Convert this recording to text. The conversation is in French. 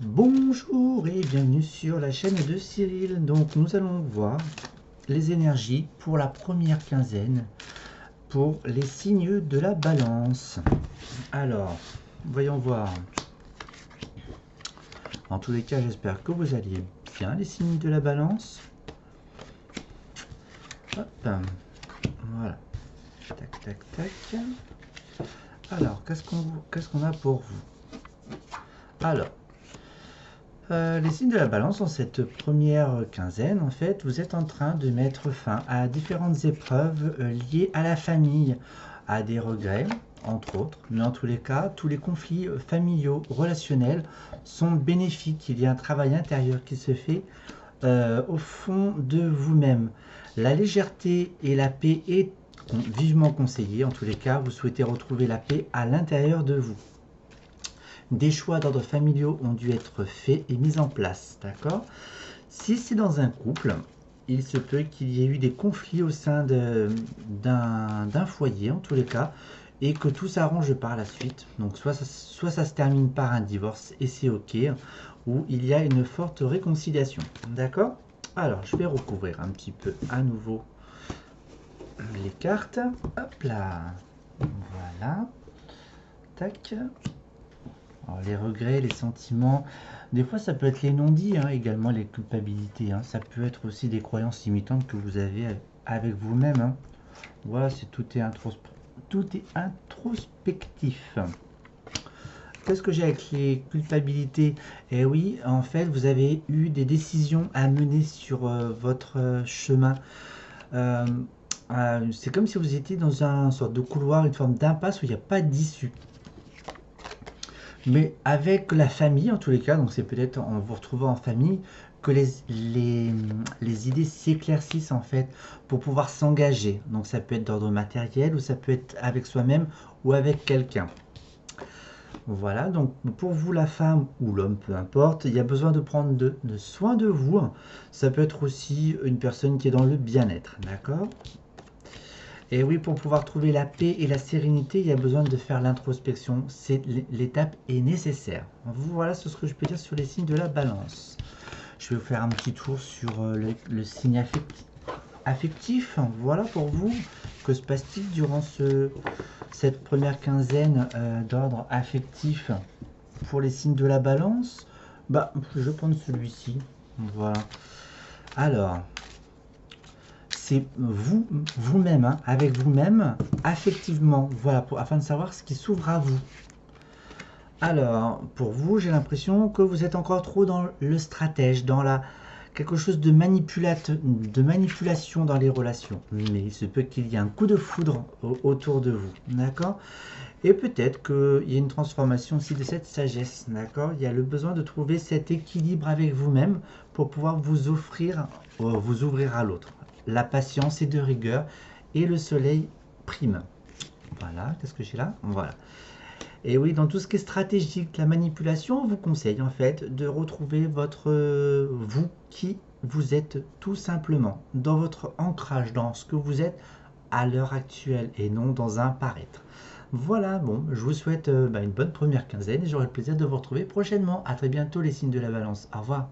Bonjour et bienvenue sur la chaîne de Cyril. Donc nous allons voir les énergies pour la première quinzaine pour les signes de la balance. Alors, voyons voir. En tous les cas, j'espère que vous alliez bien les signes de la balance. Hop, voilà. Tac, tac, tac. Alors, qu'est-ce qu'on a pour vous? Alors, les signes de la balance, en cette première quinzaine, en fait, vous êtes en train de mettre fin à différentes épreuves liées à la famille, à des regrets, entre autres. Mais en tous les cas, tous les conflits familiaux, relationnels sont bénéfiques. Il y a un travail intérieur qui se fait au fond de vous-même. La légèreté et la paix est vivement conseillée. En tous les cas, vous souhaitez retrouver la paix à l'intérieur de vous. Des choix d'ordre familiaux ont dû être faits et mis en place, d'accord? Si c'est dans un couple, il se peut qu'il y ait eu des conflits au sein d'un foyer, en tous les cas, et que tout s'arrange par la suite. Donc soit ça se termine par un divorce, et c'est ok, ou il y a une forte réconciliation, d'accord? Alors, je vais recouvrir un petit peu à nouveau les cartes. Hop là, voilà, tac. Alors, les regrets, les sentiments, des fois ça peut être les non-dits, hein, également les culpabilités, hein. Ça peut être aussi des croyances limitantes que vous avez avec vous-même, hein. Voilà, tout est introspectif. Qu'est-ce que j'ai avec les culpabilités? Eh oui, en fait, vous avez eu des décisions à mener sur votre chemin. Euh, c'est comme si vous étiez dans un sorte de couloir, une forme d'impasse où il n'y a pas d'issue. Mais avec la famille, en tous les cas, donc c'est peut-être en vous retrouvant en famille que les idées s'éclaircissent en fait pour pouvoir s'engager. Donc ça peut être d'ordre matériel ou ça peut être avec soi-même ou avec quelqu'un. Voilà, donc pour vous la femme ou l'homme, peu importe, il y a besoin de prendre de soin de vous. Ça peut être aussi une personne qui est dans le bien-être, d'accord? Et oui, pour pouvoir trouver la paix et la sérénité, il y a besoin de faire l'introspection. L'étape est nécessaire. Voilà ce que je peux dire sur les signes de la balance. Je vais vous faire un petit tour sur le signe affectif. Voilà pour vous. Que se passe-t-il durant cette première quinzaine d'ordre affectif pour les signes de la balance? Bah, je vais prendre celui-ci. Voilà. Alors, c'est vous-même, hein, avec vous-même, affectivement, voilà, afin de savoir ce qui s'ouvre à vous. Alors, pour vous, j'ai l'impression que vous êtes encore trop dans le stratège, dans quelque chose de manipulation dans les relations. Mais il se peut qu'il y ait un coup de foudre autour de vous, d'accord? Et peut-être qu'il y a une transformation aussi de cette sagesse, d'accord? Il y a le besoin de trouver cet équilibre avec vous-même pour pouvoir vous ouvrir à l'autre. La patience est de rigueur et le soleil prime. Voilà, qu'est-ce que j'ai là? Voilà. Et oui, dans tout ce qui est stratégique, la manipulation, on vous conseille en fait de retrouver votre vous qui vous êtes tout simplement, dans votre ancrage, dans ce que vous êtes à l'heure actuelle et non dans un paraître. Voilà, bon, je vous souhaite une bonne première quinzaine et j'aurai le plaisir de vous retrouver prochainement. À très bientôt les signes de la balance. Au revoir.